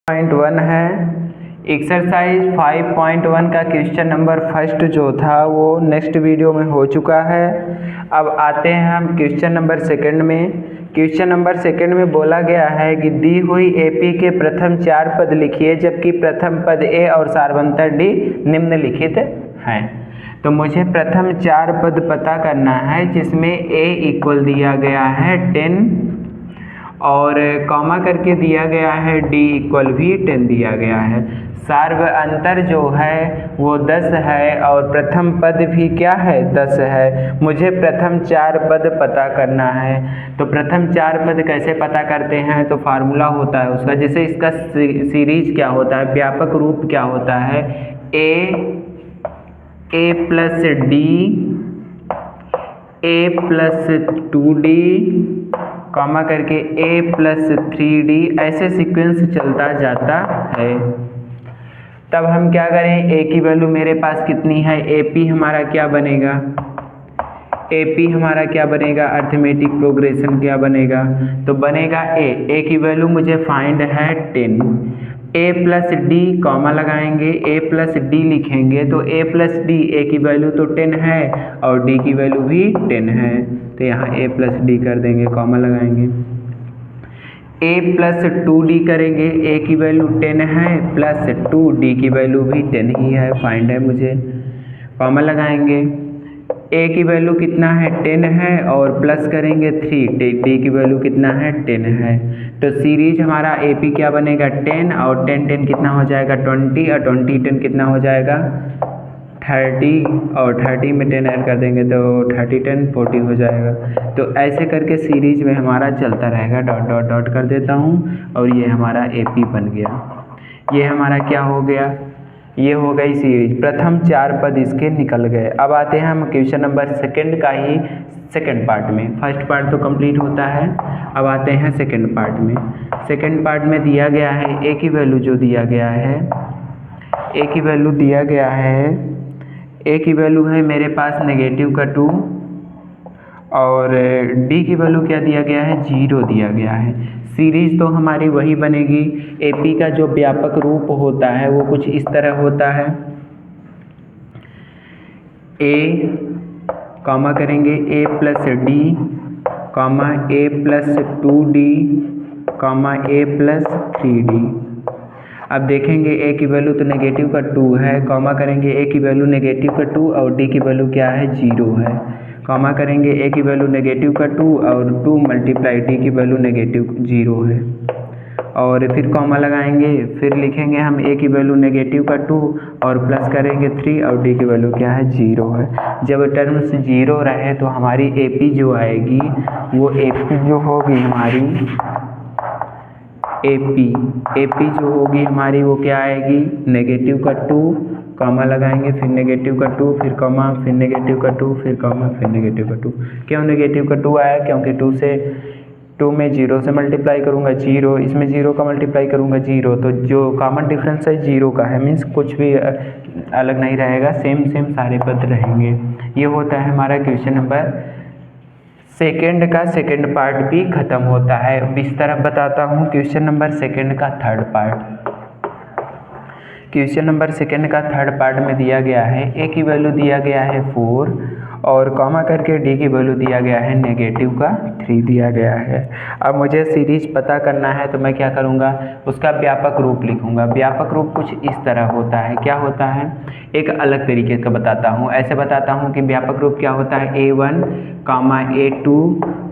5.1 है। एक्सरसाइज 5.1 का question number first जो था वो नेक्स्ट वीडियो में हो चुका है। अब आते हैं हम क्वेश्चन नंबर सेकंड में। क्वेश्चन नंबर सेकंड में बोला गया है कि दी हुई एपी के प्रथम 4 पद लिखिए जबकि प्रथम पद ए और सार्वंतर डी निम्नलिखित हैं। तो मुझे प्रथम 4 पद पता करना है जिसमें ए इक्वल दिया गया है 10 और कॉमा करके दिया गया है डी इक्वल भी 10 दिया गया है। सार्वंतर जो है वो 10 है और प्रथम पद भी क्या है 10 है। मुझे प्रथम 4 पद पता करना है। तो प्रथम 4 पद कैसे पता करते हैं, तो फार्मूला होता है उसका, जैसे इसका सीरीज क्या होता है, व्यापक रूप क्या होता है, ए प्लस डी, ए प्लस 2d, कॉमा करके a प्लस 3d, ऐसे सीक्वेंस चलता जाता है। तब हम क्या करें, a की वैल्यू मेरे पास कितनी है, AP हमारा क्या बनेगा, AP हमारा क्या बनेगा, अर्थमेटिक प्रोग्रेशन क्या बनेगा, तो बनेगा a की वैल्यू मुझे फाइंड है 10, a प्लस डी कॉमा लगाएंगे, a प्लस डी लिखेंगे तो a प्लस डी, a की वैल्यू तो 10 है और d की वैल्यू भी 10 है, तो यहाँ a प्लस डी कर देंगे, कॉमा लगाएंगे। a प्लस 2d करेंगे, a की वैल्यू 10 है प्लस 2d की वैल्यू भी 10 ही है, फाइंड है मुझे, कॉमा लगाएंगे। a की वैल्यू कितना है 10 है और प्लस करेंगे 3, d की वैल्यू कितना है 10 है। तो सीरीज हमारा AP क्या बनेगा 10 और 10 10 कितना हो जाएगा 20 और 20 10 कितना हो जाएगा 30 और 30 में 10 ऐड कर देंगे तो 30 10 40 हो जाएगा। तो ऐसे करके सीरीज में हमारा चलता रहेगा, डॉट डॉट डॉट कर देता हूँ और ये हमारा AP बन गया। ये हमारा क्या हो गया, ये हो गई सीरीज, प्रथम 4 पद इसके निकल गए। अब आते हैं हम क्वेश्चन नंबर सेकंड का ही सेकंड पार्ट में। फर्स्ट पार्ट तो कंप्लीट होता है, अब आते हैं सेकंड पार्ट में। सेकंड पार्ट में दिया गया है ए की वैल्यू, जो दिया गया है ए की वैल्यू दिया गया है, ए की वैल्यू है मेरे पास नेगेटिव का 2 और डी की वैल्यू क्या दिया गया है 0 दिया गया है। सीरीज तो हमारी वही बनेगी। एपी का जो व्यापक रूप होता है वो कुछ इस तरह होता है, ए कॉमा करेंगे a plus D comma a plus 2d comma a plus 3d। अब देखेंगे a की वैल्यू तो नेगेटिव का 2 है, कॉमा करेंगे a की वैल्यू नेगेटिव का 2 और d की वैल्यू क्या है 0 है, कॉमा करेंगे a की वैल्यू नेगेटिव का 2 और 2 मल्टीप्लाई d की वैल्यू नेगेटिव 0 है और फिर कॉमा लगाएंगे, फिर लिखेंगे हम a की वैल्यू नेगेटिव का 2 और प्लस करेंगे 3 और d की वैल्यू क्या है 0 है। जब टर्म्स 0 रहे तो हमारी AP जो आएगी वो AP जो होगी हमारी AP जो होगी हमारी वो क्या आएगी, नेगेटिव का 2 कॉमा लगाएंगे, फिर नेगेटिव का 2, फिर कॉमा, फिर नेगेटिव का 2, फिर कॉमा, फिर नेगेटिव का 2। क्यों नेगेटिव का 2 आया, क्योंकि 2 में 0 से मल्टीप्लाई करूँगा 0, इसमें 0 का मल्टीप्लाई करूँगा 0, तो जो कॉमन डिफरेंस है 0 का है, मीन्स कुछ भी अलग नहीं रहेगा, सेम सेम सारे पद रहेंगे। ये होता है हमारा क्वेश्चन नंबर सेकेंड का सेकेंड पार्ट भी खत्म होता है। अब इस तरह बताता हूँ क्वेश्चन नंबर सेकेंड का third part. Question number second का थर्ड पार्ट में दिया गया है ए की वैल्यू दिया गया है 4 और कॉमा करके डी की वैल्यू दिया गया है नेगेटिव का 3 दिया गया है। अब मुझे सीरीज पता करना है तो मैं क्या करूँगा, उसका व्यापक रूप लिखूँगा। व्यापक रूप कुछ इस तरह होता है, क्या होता है, एक अलग तरीके का बताता हूँ। ऐसे बताता हूँ कि व्यापक रूप क्या होता है, A1 कॉमा A2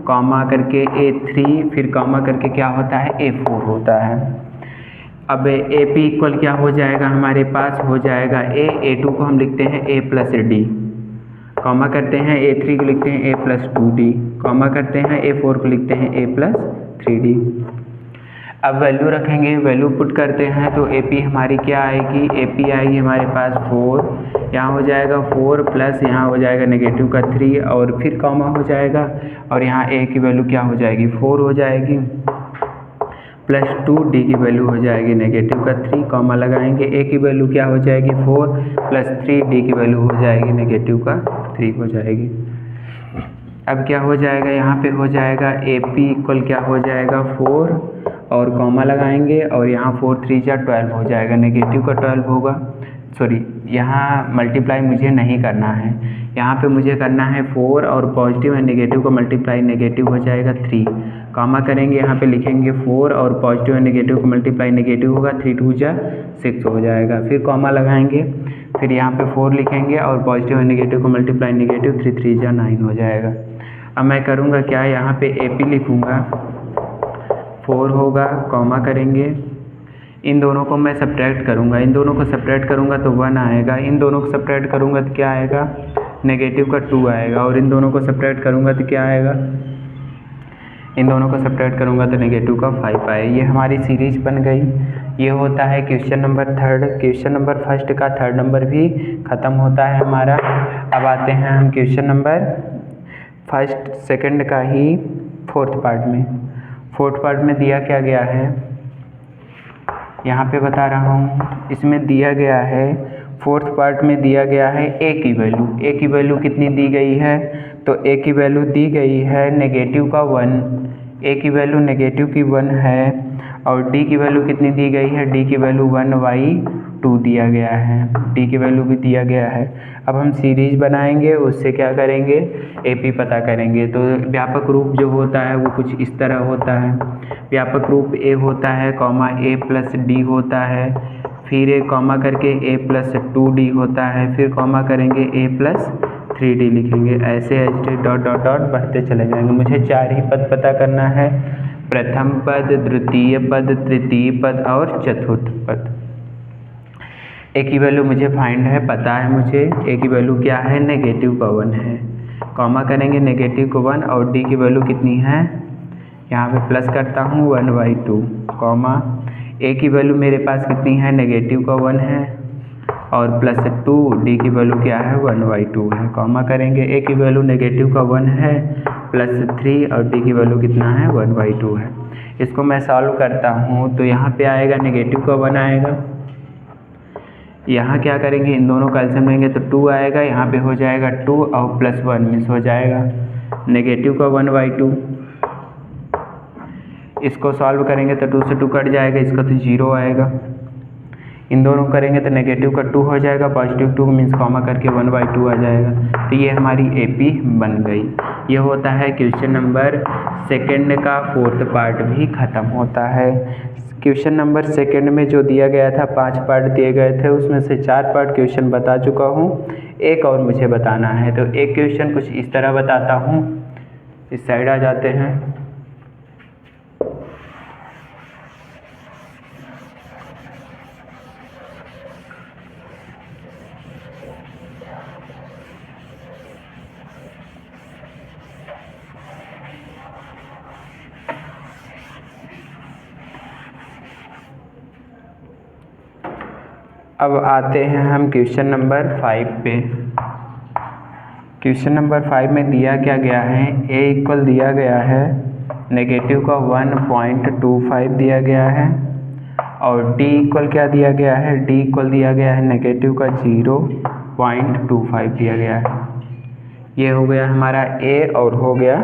कॉमा करके A3 फिर कॉमा करके क्या होता है A4 होता है। अब AP इक्वल क्या हो जाएगा, हमारे पास हो जाएगा A2 को हम लिखते हैं A प्लस डी, कॉमा करते हैं A3 को लिखते हैं A प्लस 2d, कॉमा करते हैं A4 को लिखते हैं A प्लस 3d। अब वैल्यू रखेंगे, वैल्यू पुट करते हैं तो AP हमारी क्या आएगी, AP आएगी हमारे पास 4, यहाँ हो जाएगा 4 प्लस यहाँ हो जाएगा नेगेटिव का 3 और फिर कॉमा हो जाएगा और यहाँ A की वैल्यू क्या हो जाएगी 4 हो जाएगी प्लस 2d की वैल्यू हो जाएगी नेगेटिव का 3, कॉमा लगाएंगे, a की वैल्यू क्या हो जाएगी 4 प्लस 3d की वैल्यू हो जाएगी नेगेटिव का 3 हो जाएगी। अब क्या हो जाएगा, यहाँ पे हो जाएगा AP इक्वल क्या हो जाएगा 4 और कॉमा लगाएंगे और यहाँ 4 3 जा 12 हो जाएगा, नेगेटिव का 12 होगा। सॉरी, यहाँ मल्टीप्लाई मुझे नहीं करना है, यहाँ पे मुझे करना है 4 और पॉजिटिव एंड नेगेटिव का मल्टीप्लाई, नेगेटिव हो जाएगा 3। कॉमा करेंगे, यहाँ पे लिखेंगे 4 और पॉजिटिव एंड नेगेटिव का मल्टीप्लाई, नेगेटिव होगा, 3 2 जा 6 हो जाएगा। फिर कॉमा लगाएंगे, फिर यहाँ पे 4 लिखेंगे और पॉजिटिव एंड नेगेटिव का मल्टीप्लाई, नेगेटिव, 3 3 जा 9 हो जाएगा। अब मैं करूँगा क्या, यहाँ पे AP लिखूँगा, 4 होगा, कॉमा करेंगे, इन दोनों को मैं सब्ट्रैक्ट करूँगा, इन दोनों को सब्ट्रैक्ट करूँगा तो 1 आएगा, इन दोनों को सब्ट्रैक्ट करूँगा तो क्या आएगा, नेगेटिव का 2 आएगा, और इन दोनों को सब्ट्रैक्ट करूँगा तो क्या आएगा, इन दोनों को सब्ट्रैक्ट करूँगा तो नेगेटिव का 5 आएगा। ये हमारी सीरीज बन गई। ये होता है क्वेश्चन नंबर 3। क्वेश्चन नंबर 1 का 3rd नंबर भी ख़त्म होता है हमारा। अब आते हैं हम क्वेश्चन नंबर 1st 2nd का ही 4th पार्ट में। 4th पार्ट में दिया क्या गया है, यहाँ पे बता रहा हूँ, इसमें दिया गया है 4th पार्ट में दिया गया है A की वैल्यू। A की वैल्यू कितनी दी गई है, तो A की वैल्यू दी गई है नेगेटिव का 1, A की वैल्यू नेगेटिव की 1 है, और D की वैल्यू कितनी दी गई है, D की वैल्यू 1/2 दिया गया है, D की वैल्यू भी दिया गया है। अब हम सीरीज बनाएंगे, उससे क्या करेंगे, AP पता करेंगे। तो व्यापक रूप जो होता है वो कुछ इस तरह होता है। व्यापक रूप A होता है, कॉमा A प्लस D होता है, फिर एक कॉमा करके A प्लस 2D होता है, फिर कॉमा करेंगे A प्लस 3D लिखेंगे, ऐसे ऐसे डॉट डॉट डॉट बढ़ते चले जाएंगे। मुझे 4 ही पद पता करना है, प्रथम पद, द्वितीय पद, तृतीय पद और चतुर्थ पद। A की वैल्यू मुझे फाइंड है, पता है मुझे, A की वैल्यू क्या है, नेगेटिव का 1 है, कॉमा करेंगे नेगेटिव का 1, और D की वैल्यू कितनी है, यहाँ पे प्लस करता हूँ 1/2, कॉमा A की वैल्यू मेरे पास कितनी है, नेगेटिव का 1 है, और प्लस 2, D की वैल्यू क्या है, 1/2 है, कॉमा करेंगे, A की वैल्यू नेगेटिव का 1 है, प्लस 3, और D की वैल्यू कितना है, 1/2 है। इसको मैं सॉल्व करता हूँ तो यहाँ पे आएगा नेगेटिव का 1 आएगा, यहाँ क्या करेंगे, इन दोनों का एलसीएम लेंगे तो 2 आएगा, यहाँ पे हो जाएगा 2 और प्लस 1 मिस हो जाएगा, नेगेटिव का 1/2। इसको सॉल्व करेंगे तो 2 से 2 कट जाएगा, इसका तो 0 आएगा। इन दोनों करेंगे तो नेगेटिव का 2 हो जाएगा, पॉजिटिव 2 मीन्स कॉमा करके 1/2 आ जाएगा। तो ये हमारी AP बन गई। ये होता है क्वेश्चन नंबर 2nd का 4th पार्ट भी ख़त्म होता है। क्वेश्चन नंबर 2nd में जो दिया गया था 5 पार्ट दिए गए थे, उसमें से 4 पार्ट क्वेश्चन बता चुका हूँ, एक और मुझे बताना है। तो एक क्वेश्चन कुछ इस तरह बताता हूँ, इस साइड आ जाते हैं। अब आते हैं हम क्वेश्चन नंबर 5 पे। क्वेश्चन नंबर 5 में दिया क्या गया है, A इक्वल दिया गया है नेगेटिव का 1.25 दिया गया है, और D इक्वल क्या दिया गया है, D इक्वल दिया गया है नेगेटिव का 0.25 दिया गया है। ये हो गया हमारा A और हो गया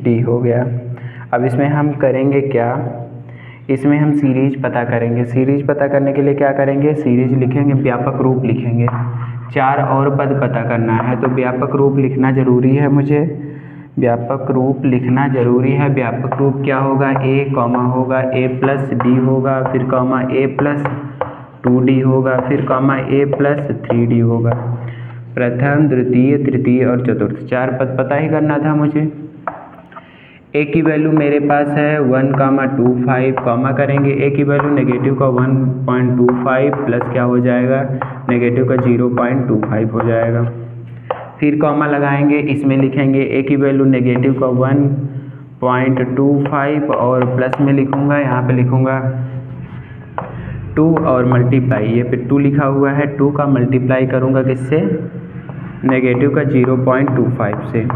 D हो गया। अब इसमें हम करेंगे क्या, इसमें हम सीरीज पता करेंगे। सीरीज पता करने के लिए क्या करेंगे, सीरीज लिखेंगे, व्यापक रूप लिखेंगे। 4 और पद पता करना है तो व्यापक रूप लिखना ज़रूरी है, मुझे व्यापक रूप लिखना ज़रूरी है। व्यापक रूप क्या होगा, A कॉमा होगा A प्लस D होगा, फिर कॉमा A प्लस 2D होगा, फिर कॉमा A प्लस 3D होगा। प्रथम, द्वितीय, तृतीय और चतुर्थ 4 पद पता ही करना था मुझे। A की वैल्यू मेरे पास है 1,25, कॉमा करेंगे A की वैल्यू नेगेटिव का 1.25 प्लस क्या हो जाएगा, नेगेटिव का 0.25 हो जाएगा। फिर कॉमा लगाएंगे, इसमें लिखेंगे A की वैल्यू नेगेटिव का 1.25 और प्लस में लिखूँगा, यहाँ पे लिखूँगा 2 और मल्टीप्लाई, ये पे 2 लिखा हुआ है, 2 का मल्टीप्लाई करूँगा किससे, नेगेटिव का 0.25 से।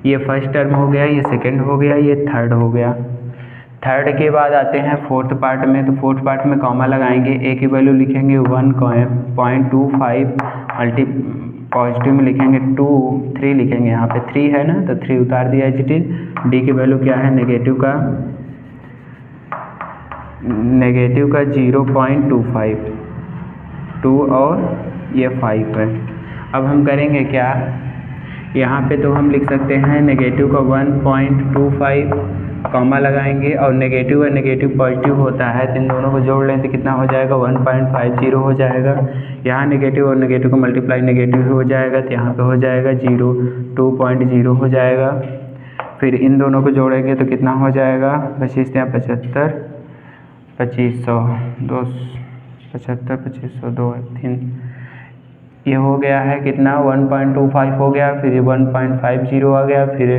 ये फर्स्ट टर्म हो गया, ये सेकंड हो गया, ये थर्ड हो गया। थर्ड के बाद आते हैं 4th पार्ट में। तो 4th पार्ट में कॉमा लगाएंगे, A की वैल्यू लिखेंगे 1.25 मल्टी पॉजिटिव में लिखेंगे 2, 3 लिखेंगे, यहाँ पे 3 है ना तो 3 उतार दिया एज इट इज। D की वैल्यू क्या है, नेगेटिव का नेगेटिव का 0.25, 2 और ये 5 है। अब हम करेंगे क्या, यहाँ पे तो हम लिख सकते हैं नेगेटिव का 1.25 कॉमा लगाएंगे, और नेगेटिव और नेगेटिव पॉजिटिव होता है तो इन दोनों को जोड़ लें तो कितना हो जाएगा, 1.50 हो जाएगा। यहाँ नेगेटिव और नेगेटिव को मल्टीप्लाई नेगेटिव हो जाएगा तो यहाँ पे हो जाएगा 0, 2.0 हो जाएगा। फिर इन दोनों को जोड़ेंगे तो कितना हो जाएगा, 25 या 75, 2500, 2 75, 2500, 2 3, ये हो गया है कितना, 1.25 हो गया, फिर 1.50 आ गया, फिर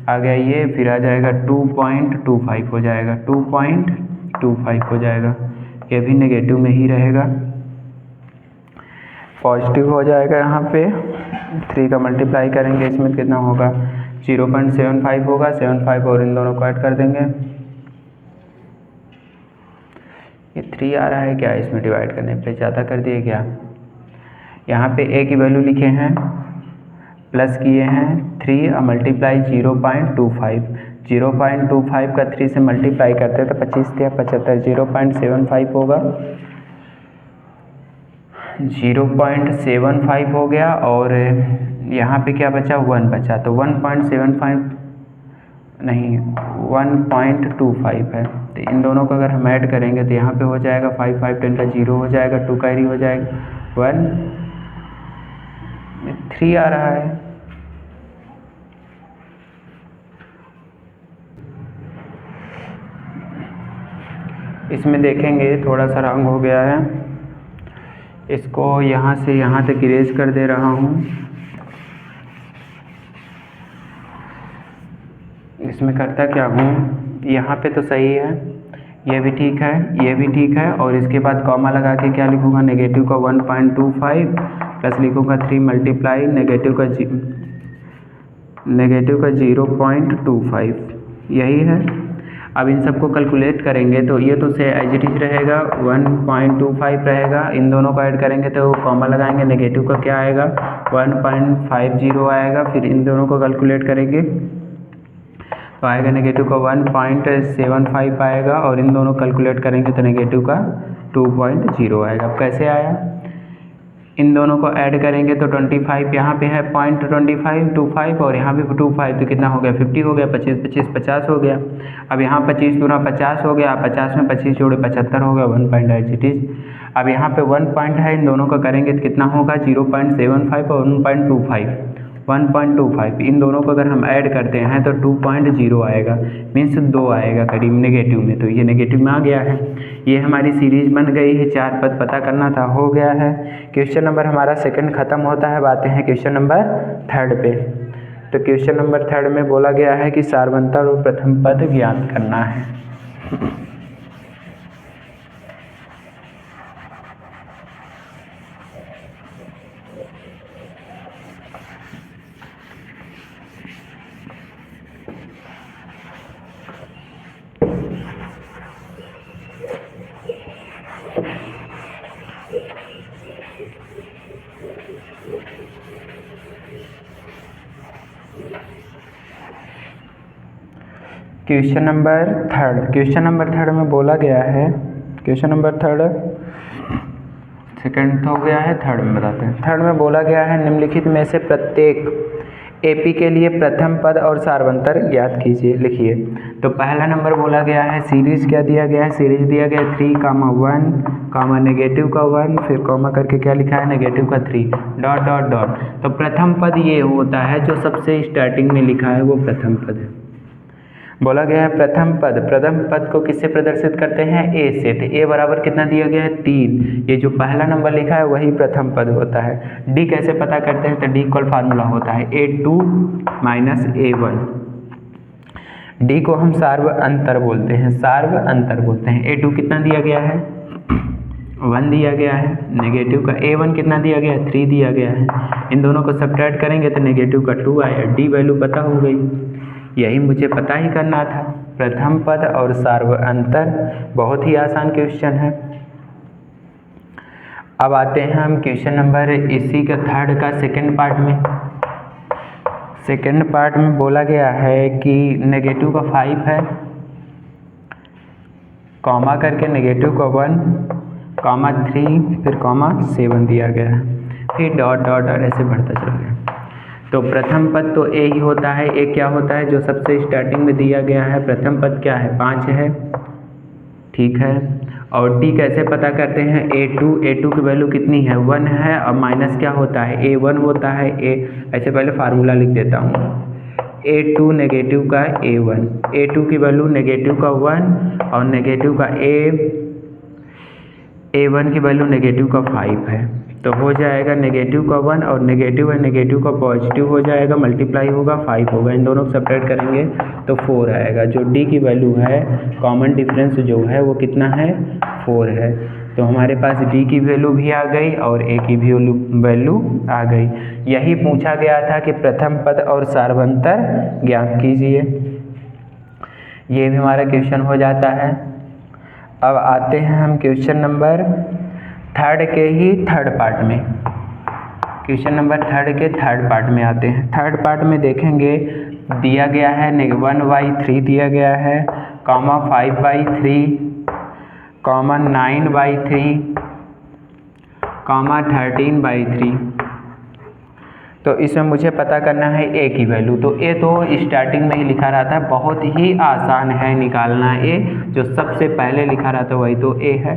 आ गया ये, फिर आ जाएगा 2.25 हो जाएगा, 2.25 हो जाएगा। ये भी नेगेटिव में ही रहेगा, पॉजिटिव हो जाएगा। यहाँ पे 3 का मल्टीप्लाई करेंगे, इसमें कितना होगा, 0.75 होगा, 75 और इन दोनों को ऐड कर देंगे। ये 3 आ रहा है क्या, इसमें डिवाइड करने पे ज़्यादा कर दिए क्या। यहाँ पे a की वैल्यू लिखे हैं, प्लस किए हैं 3 और मल्टीप्लाई 0.25, 0.25 का 3 से मल्टीप्लाई करते तो 25 या 75, 0.75 होगा, 0.75 हो गया। और यहाँ पे क्या बचा, 1 बचा, तो 1.75 नहीं 1.25 है। तो इन दोनों को अगर हम ऐड करेंगे तो यहाँ पे हो जाएगा 5, 5 10 का 0 हो जाएगा, 2 कैरी हो जाएगा, 1 3 आ रहा है। इसमें देखेंगे थोड़ा सा रंग हो गया है, इसको यहाँ से यहाँ तक इरेज कर दे रहा हूँ। इसमें करता क्या हूँ, यहाँ पे तो सही है, ये भी ठीक है, ये भी ठीक है, और इसके बाद कॉमा लगा के क्या लिखूँगा, नेगेटिव का 1.25 प्लस लिखूँगा 3 मल्टीप्लाई नेगेटिव का 0.25, यही है। अब इन सबको कैलकुलेट करेंगे तो ये तो से एज इट इज रहेगा, 1.25 रहेगा, इन दोनों को ऐड करेंगे तो कॉमा लगाएंगे, नेगेटिव का क्या आएगा, 1.50 आएगा। फिर इन दोनों को कैलकुलेट करेंगे तो आएगा नेगेटिव का 1.75 आएगा, और इन दोनों कैलकुलेट करेंगे तो नेगेटिव का 2.0 आएगा। अब कैसे आया, इन दोनों को ऐड करेंगे तो 25 यहाँ पे है 0.25, 25 और यहाँ भी 25, तो कितना हो गया, 50 हो गया, 25 25 50 हो गया। अब यहाँ 25 दूना 50 हो गया, 50 में 25 जोड़े 75 हो गया, 1.8। अब यहाँ पे 1 पॉइंट है, इन दोनों का करेंगे तो कितना होगा, 0.75 और 1.25, इन दोनों को अगर हम ऐड करते हैं तो 2.0 आएगा, मीन्स 2 आएगा करीब नेगेटिव में, तो ये नेगेटिव में आ गया है। ये हमारी सीरीज बन गई है, 4 पद पता करना था, हो गया है। क्वेश्चन नंबर हमारा सेकंड खत्म होता है, आते हैं क्वेश्चन नंबर 3 पे। तो क्वेश्चन नंबर 3 में बोला गया है कि सार्वंतर और प्रथम पद ज्ञात करना है। क्वेश्चन नंबर 3 में बोला गया है, क्वेश्चन नंबर 3 सेकंड हो गया है, 3 में बताते हैं। 3 में बोला गया है निम्नलिखित में से प्रत्येक एपी के लिए प्रथम पद और सार्वंतर ज्ञात कीजिए। लिखिए, तो पहला नंबर बोला गया है सीरीज, क्या दिया गया है, सीरीज दिया गया 3, 1, नेगेटिव का 1, फिर कॉमा करके क्या लिखा है, नेगेटिव का 3, डॉट डॉट डॉट। तो प्रथम पद ये होता है जो सबसे स्टार्टिंग में लिखा है, वो प्रथम पद है। बोला गया है प्रथम पद को किससे प्रदर्शित करते हैं, ए से। तो ए बराबर कितना दिया गया है, 3। ये जो पहला नंबर लिखा है वही प्रथम पद होता है। डी कैसे पता करते हैं, तो डी इक्वल फार्मूला होता है A2 माइनस A1। डी को हम सार्व अंतर बोलते हैं, A2 कितना दिया गया है, 1 दिया गया है। नेगेटिव का A1 कितना दिया गया है, 3 दिया गया है। इन दोनों को सब्ट्रैक्ट करेंगे तो नेगेटिव का 2 आया। डी वैल्यू पता हो गई, यही मुझे पता ही करना था। प्रथम पद और सार्व अंतर, बहुत ही आसान क्वेश्चन है। अब आते हैं हम क्वेश्चन नंबर इसी का 3 का सेकंड पार्ट में। सेकंड पार्ट में बोला गया है कि नेगेटिव का 5 है, कॉमा करके नेगेटिव का 1, कॉमा 3, फिर कॉमा 7 दिया गया है, फिर डॉट डॉट डॉट ऐसे बढ़ता चला गया। तो प्रथम पद तो ए ही होता है। ए क्या होता है? जो सबसे स्टार्टिंग में दिया गया है। प्रथम पद क्या है? 5 है, ठीक है। और डी कैसे पता करते हैं? A2 की वैल्यू कितनी है? 1 है, और माइनस क्या होता है? A1 होता है। ऐसे पहले फार्मूला लिख देता हूँ। A2 नेगेटिव का A1, A2 की वैल्यू नेगेटिव का 1 और नेगेटिव का A1 की वैल्यू नेगेटिव का 5 है। तो हो जाएगा नेगेटिव का 1 और नेगेटिव है, नेगेटिव का पॉजिटिव हो जाएगा, मल्टीप्लाई होगा, 5 होगा। इन दोनों को सेपरेट करेंगे तो 4 आएगा। जो डी की वैल्यू है, कॉमन डिफरेंस जो है वो कितना है? 4 है। तो हमारे पास डी की वैल्यू भी आ गई और ए की भी वैल्यू आ गई। यही पूछा गया था कि प्रथम पद और सार्वंतर ज्ञात कीजिए। ये भी हमारा क्वेश्चन हो जाता है। अब आते हैं हम क्वेश्चन नंबर 3 के ही थर्ड पार्ट में। क्वेश्चन नंबर 3 के थर्ड पार्ट में आते हैं। थर्ड पार्ट में देखेंगे दिया गया है 1/3 दिया गया है, कॉमा 5/3, कॉमा 9/3, कॉमा 13/3। तो इसमें मुझे पता करना है ए की वैल्यू। तो ए तो स्टार्टिंग में ही लिखा रहता है, बहुत ही आसान है निकालना। ए जो सबसे पहले लिखा रहता है वही तो ए है।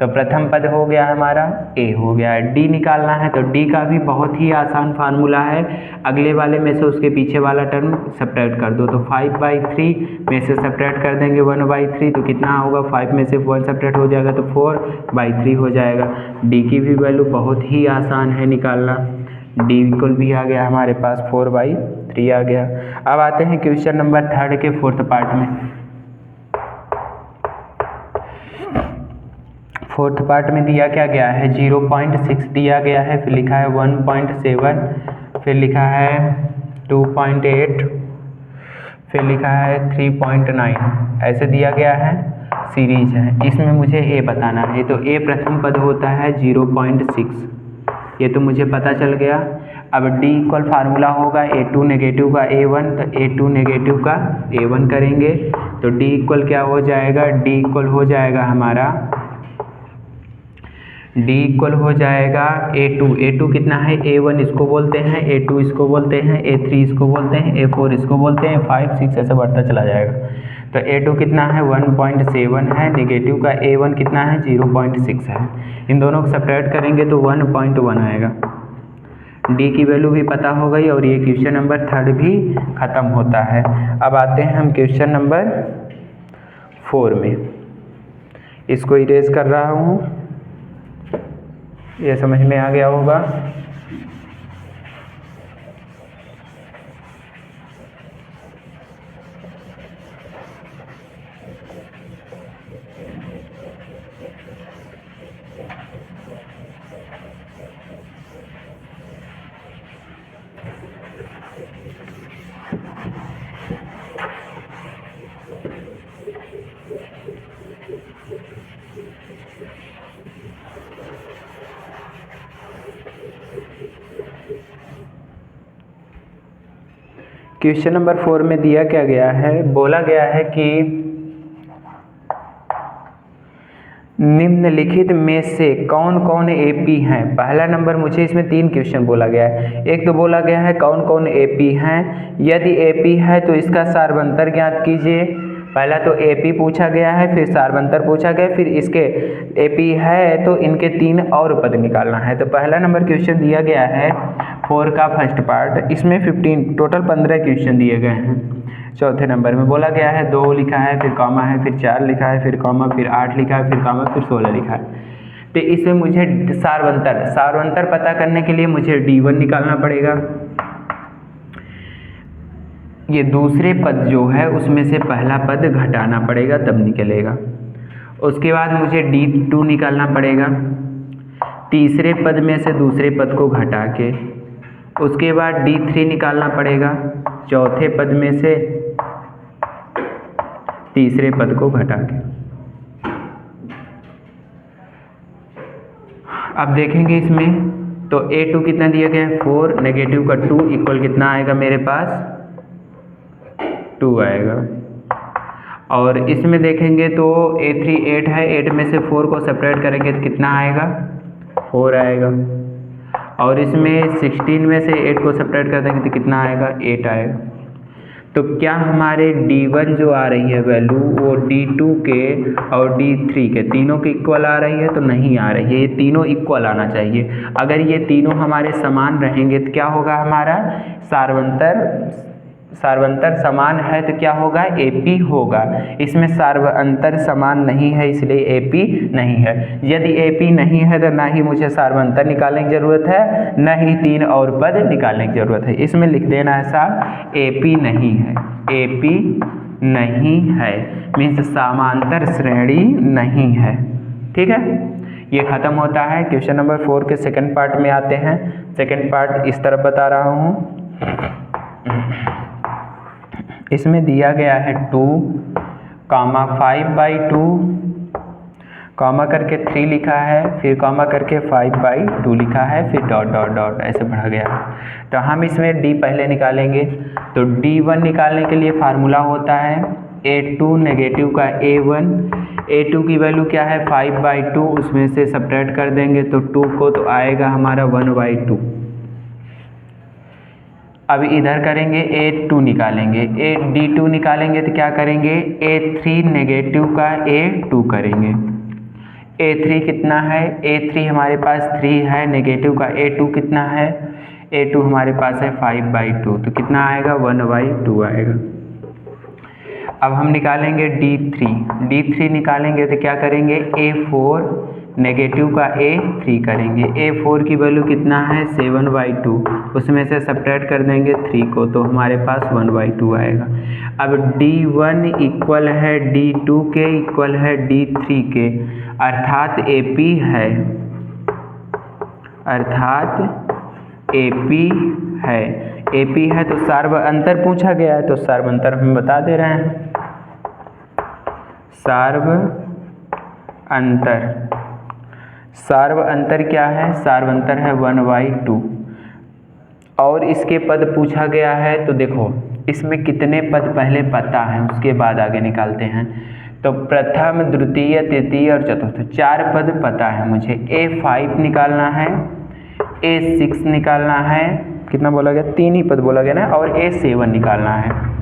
तो प्रथम पद हो गया हमारा, ए हो गया। डी निकालना है तो डी का भी बहुत ही आसान फार्मूला है। अगले वाले में से उसके पीछे वाला टर्म सब्ट्रैक्ट कर दो। तो 5/3 में से सब्ट्रैक्ट कर देंगे 1/3, तो कितना होगा? 5 में से 1 सब्ट्रैक्ट हो जाएगा तो 4/3 हो जाएगा। डी की भी वैल्यू बहुत ही आसान है निकालना। डी इक्वल भी आ गया हमारे पास, 4/3 आ गया। अब आते हैं क्वेश्चन नंबर 3 के फोर्थ पार्ट में। फोर्थ पार्ट में दिया क्या गया है? 0.6 दिया गया है, फिर लिखा है 1.7, फिर लिखा है 2.8, फिर लिखा है 3.9, ऐसे दिया गया है। सीरीज है, इसमें मुझे ए बताना है। तो ए प्रथम पद होता है 0.6, ये तो मुझे पता चल गया। अब डी इक्वल फार्मूला होगा A2 नेगेटिव का A1, तो A2 नेगेटिव का A1 करेंगे तो डी इक्वल क्या हो जाएगा? डी इक्वल हो जाएगा हमारा, डी इक्वल हो जाएगा A2 कितना है? A1 इसको बोलते हैं, A2 इसको बोलते हैं, A3 इसको बोलते हैं, A4 इसको बोलते हैं, 5, 6 ऐसे बढ़ता चला जाएगा। तो A2 कितना है? 1.7 है, नेगेटिव का A1 कितना है? 0.6 है। इन दोनों को सेपरेट करेंगे तो 1.1 आएगा। डी की वैल्यू भी पता हो गई और ये क्वेश्चन नंबर 3 भी ख़त्म होता है। अब आते हैं हम क्वेश्चन नंबर 4 में। इसको इरेज कर रहा हूँ, ये समझ में आ गया होगा। क्वेश्चन नंबर 4 में दिया क्या गया है? बोला गया है कि निम्नलिखित में से कौन कौन एपी हैं। पहला नंबर मुझे इसमें 3 क्वेश्चन बोला गया है। एक तो बोला गया है कौन कौन एपी हैं, यदि एपी है तो इसका सार्वंतर ज्ञात कीजिए। पहला तो एपी पूछा गया है, फिर सार्वंतर पूछा गया, फिर इसके एपी है तो इनके 3 और पद निकालना है। तो पहला नंबर क्वेश्चन दिया गया है 4 का फर्स्ट पार्ट, इसमें 15 टोटल 15 क्वेश्चन दिए गए हैं। चौथे नंबर में बोला गया है 2 लिखा है, फिर कॉमा है, फिर 4 लिखा है, फिर कॉमा, फिर 8 लिखा है, फिर कॉमा, फिर 16 लिखा है। तो इसमें मुझे सार्वंतर पता करने के लिए मुझे D1 निकालना पड़ेगा। ये दूसरे पद जो है उसमें से पहला पद घटाना पड़ेगा तब निकलेगा। उसके बाद मुझे D2 निकालना पड़ेगा, तीसरे पद में से दूसरे पद को घटा के। उसके बाद D3 निकालना पड़ेगा, चौथे पद में से तीसरे पद को घटा के। अब देखेंगे इसमें तो A2 कितना दिया गया है? 4, नेगेटिव का 2 इक्वल कितना आएगा मेरे पास? 2 आएगा। और इसमें देखेंगे तो A3 8 है, 8 में से 4 को सेपरेट करेंगे तो कितना आएगा, 4 आएगा। और इसमें 16 में से 8 को सेपरेट कर देंगे तो कितना आएगा, 8 आएगा। तो क्या हमारे D1 जो आ रही है वैल्यू वो D2 के और D3 के तीनों के इक्वल आ रही है, तो नहीं आ रही है। ये तीनों इक्वल आना चाहिए। अगर ये तीनों हमारे समान रहेंगे तो क्या होगा, हमारा सार्वंतर समान है तो क्या होगा, AP होगा। इसमें सार्वंतर समान नहीं है इसलिए AP नहीं है। यदि AP नहीं है तो ना ही मुझे सार्वंतर निकालने की ज़रूरत है, न ही 3 और पद निकालने की ज़रूरत है। इसमें लिख देना ऐसा, AP नहीं है, AP नहीं है मीन्स समांतर श्रेणी नहीं है। ठीक है, ये ख़त्म होता है। क्वेश्चन नंबर 4 के सेकंड पार्ट में आते हैं। सेकंड पार्ट इस तरफ बता रहा हूँ। इसमें दिया गया है 2, 5/2, कॉमा करके 3 लिखा है, फिर कॉमा करके 5/2 लिखा है, फिर डॉट डॉट डॉट ऐसे बढ़ा गया है। तो हम इसमें D पहले निकालेंगे। तो D1 निकालने के लिए फार्मूला होता है A2 नेगेटिव का A1। A2 की वैल्यू क्या है, 5/2, उसमें से सब्ट्रैक्ट कर देंगे तो 2 को तो आएगा हमारा 1/2। अब इधर करेंगे A2 निकालेंगे, D2 निकालेंगे तो क्या करेंगे, A3 नेगेटिव का A2 करेंगे। A3 कितना है, A3 हमारे पास 3 है, नेगेटिव का A2 कितना है, A2 हमारे पास है 5/2, तो कितना आएगा, 1/2 आएगा। अब हम निकालेंगे D3 निकालेंगे तो क्या करेंगे, A4 नेगेटिव का A3 करेंगे। A4 की वैल्यू कितना है, 7/2, उसमें से सब्ट्रैक्ट कर देंगे 3 को तो हमारे पास 1/2 आएगा। अब D1 इक्वल है D2 के, इक्वल है D3 के, अर्थात AP है, AP है तो सार्व अंतर पूछा गया है तो सार्व अंतर हम बता दे रहे हैं। सार्व अंतर क्या है, सार्व अंतर है 1/2। और इसके पद पूछा गया है तो देखो इसमें कितने पद पहले पता है, उसके बाद आगे निकालते हैं। तो प्रथम, द्वितीय, तृतीय और चतुर्थ 4 पद पता है मुझे। A5 निकालना है, A6 निकालना है, कितना बोला गया, 3 ही पद बोला गया ना, और A7 निकालना है।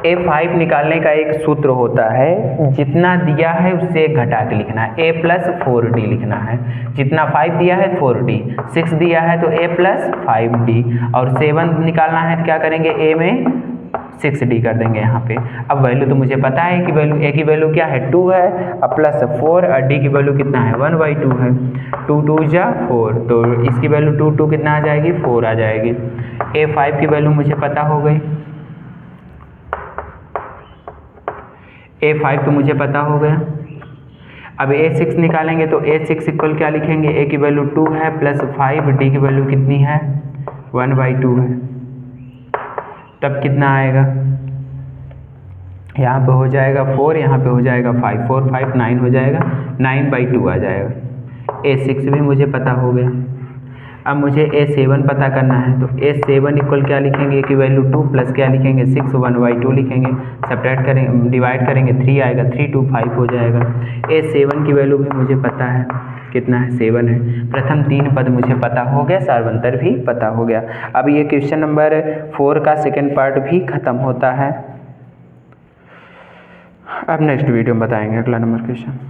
A5 निकालने का एक सूत्र होता है, जितना दिया है उससे घटा के लिखना है, A+4D लिखना है। जितना 5 दिया है 4D, 6 दिया है तो A+5D, और 7 निकालना है तो क्या करेंगे, A में 6D कर देंगे यहाँ पे। अब वैल्यू तो मुझे पता है कि वैल्यू A की वैल्यू क्या है, 2 है, अब +4 और D की वैल्यू कितना है, 1/2 है। 2 2 जा 4, तो इसकी वैल्यू 2 कितना आ जाएगी, 4 आ जाएगी। A5 की वैल्यू मुझे पता हो गई, A5 तो मुझे पता हो गया। अब A6 निकालेंगे तो A6 इक्वल क्या लिखेंगे, A की वैल्यू 2 है +5, D की वैल्यू कितनी है, 1/2 है। तब कितना आएगा, यहाँ पे हो जाएगा 4, यहाँ पे हो जाएगा 5, 4 5 9 हो जाएगा, 9/2 आ जाएगा। A6 भी मुझे पता हो गया। अब मुझे A7 पता करना है तो A7 इक्वल क्या लिखेंगे, A की वैल्यू 2 प्लस क्या लिखेंगे, 6, 1/2 लिखेंगे, सब्ट्रैक्ट करेंगे, डिवाइड करेंगे, 3 आएगा, 3 2 5 हो जाएगा। A7 की वैल्यू भी मुझे पता है, कितना है, 7 है। प्रथम 3 पद मुझे पता हो गया, सार्वंतर भी पता हो गया। अब ये क्वेश्चन नंबर 4 का सेकेंड पार्ट भी खत्म होता है। अब नेक्स्ट वीडियो में बताएंगे अगला नंबर क्वेश्चन।